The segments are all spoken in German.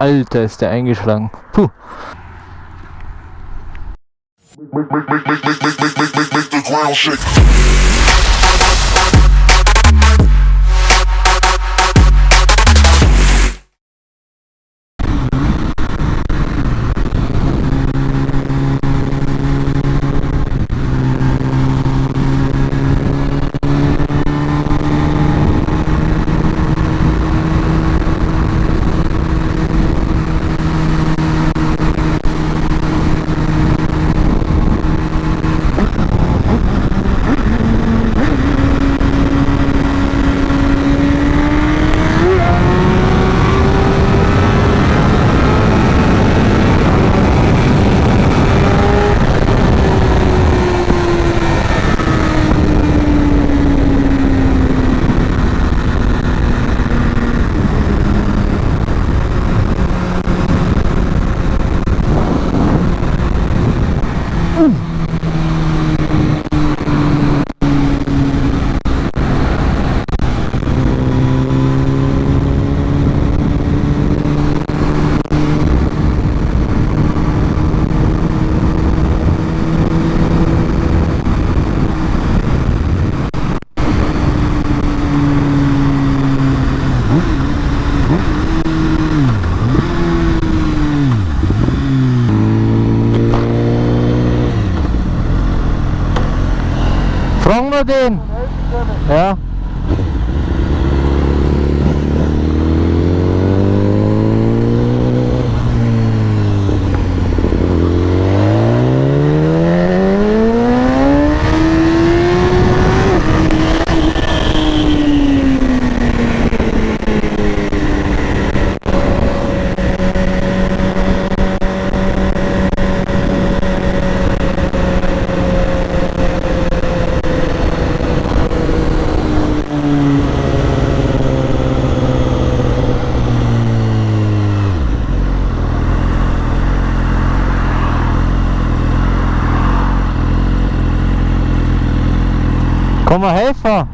Alter, ist der eingeschlagen. Puh. Make the ground shake. Fragen wir den? Ja. Komm mal helfen!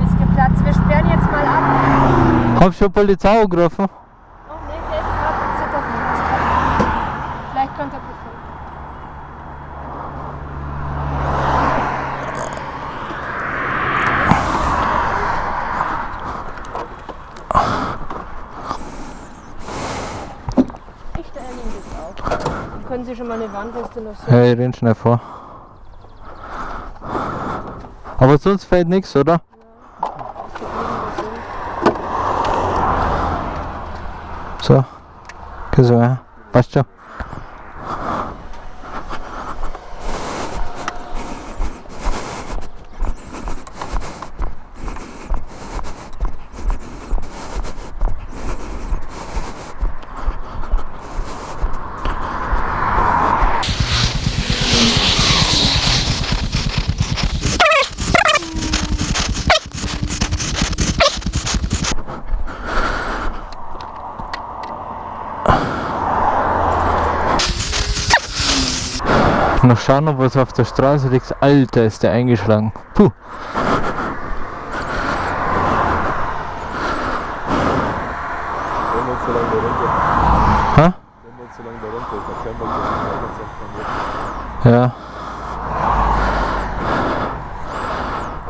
Ist geplatzt, wir sperren jetzt mal ab. Hab schon Polizei angerufen? Oh ne, der ist gerade gezittert. Vielleicht kommt er bevor. Ich stelle Ihnen das auf. Dann können Sie schon mal eine Warnweste noch sehen. Ja, ich renn schnell vor. Aber sonst fällt nichts, oder? So. Okay, so, ja. Passt schon. Noch schauen, ob was auf der Straße liegt. Alter, ist der eingeschlagen. Puh. Wenn wir so lange da runter. Ha? Wenn wir so lange da runter, dann können wir das nicht. Ja.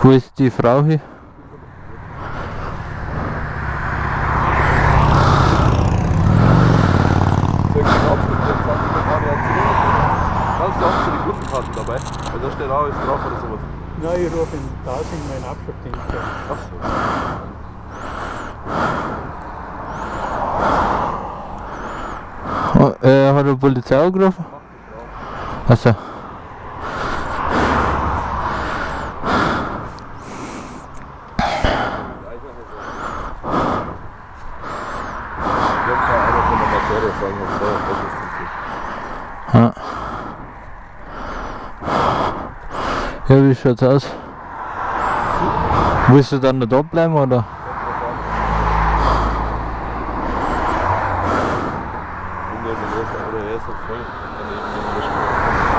Wo ist die Frau hier? Dabei? Weil da steht auch alles drauf oder sowas. Nein, ich rufe in Tausing meinen Abschleppdienst an. Ach so. Oh, hat die Polizei angerufen? Achso. Ich habe einer von der Materie sagen, was da ist. Ja. Ja, wie schaut's aus? Willst du dann noch da bleiben oder?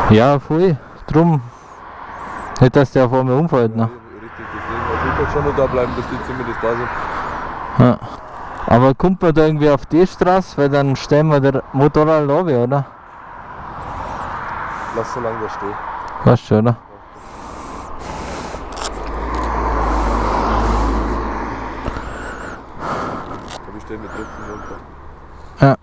Ja, voll. Drum. Nicht, dass der vor mir umfällt. Ne? Richtig, deswegen. Also ich kann schon noch da bleiben, bis die zumindest da sind. Ja. Aber kommt man da irgendwie auf die Straße, weil dann stellen wir den Motorrad runter, oder? Lass so lange da stehen. Weißt du, oder? Aber ich stehe mit Drücken runter. Ja.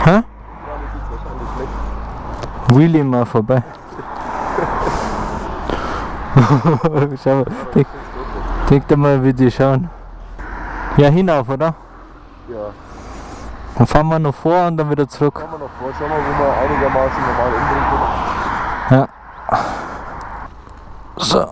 Hä? Ja, das ist wahrscheinlich schlecht. Wheelie mal vorbei. Schau mal, denk dir mal, wie die schauen. Ja, hinauf, oder? Ja, Dann fahren wir noch vor und dann wieder zurück. schauen wir noch vor. Schauen wir, wo wir einigermaßen normal umdrehen können. Ja. So.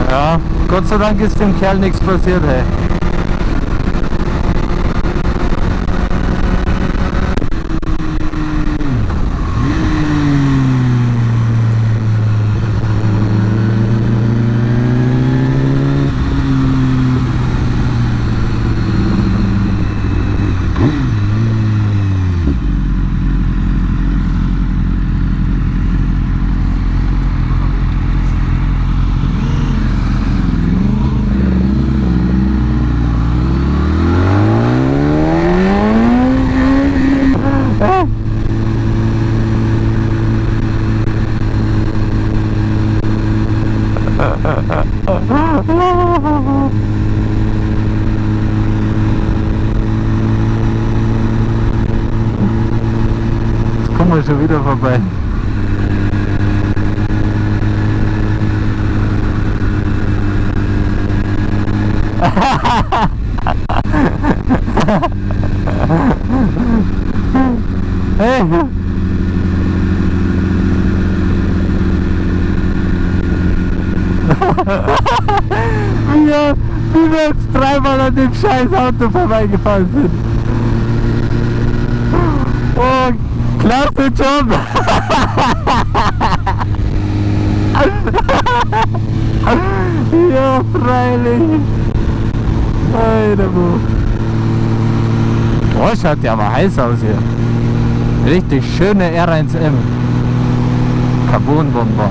Ja, Gott sei Dank ist dem Kerl nichts passiert, hey. Jetzt kommen wir schon wieder vorbei. Hey! Wie wir jetzt dreimal an dem scheiß Auto vorbeigefahren sind. Oh, klasse Job! Ja, freilich. Alter, boah, schaut ja aber heiß aus hier. Richtig schöne R1M. Carbonbomber.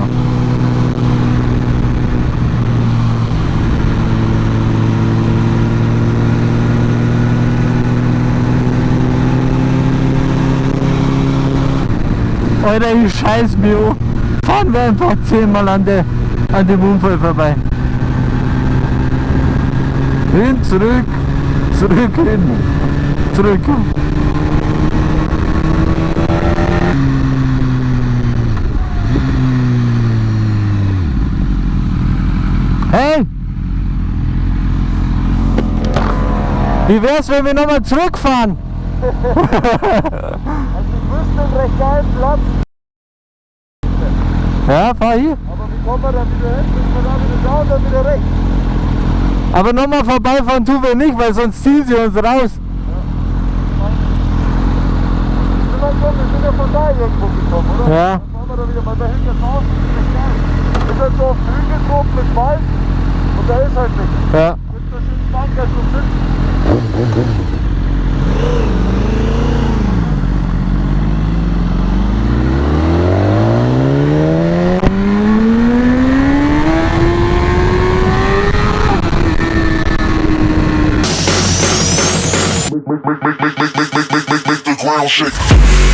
Alter, ich scheiß mir. Fahren wir einfach 10-mal an dem Unfall vorbei. Hin, zurück, zurück, hin, zurück. Hey! Wie wär's, wenn wir nochmal zurückfahren? Also ich wüsste einen recht geilen Platz. Ja, fahr hier. Aber wie kommen wir da wieder hin? Müssen wir da wieder da und dann wieder rechts? Aber nochmal vorbeifahren tun wir nicht, weil sonst ziehen sie uns raus. Wir sind ja von da irgendwo gekommen, oder? Ja. Dann fahren wir wir wieder mal, da hinten ist auch nicht geil. Das ist halt so auf den Hügel drauf mit Wald und da ist halt nichts. Ja. Mit so schönen Bank, der schon sitzt. Make the ground shake.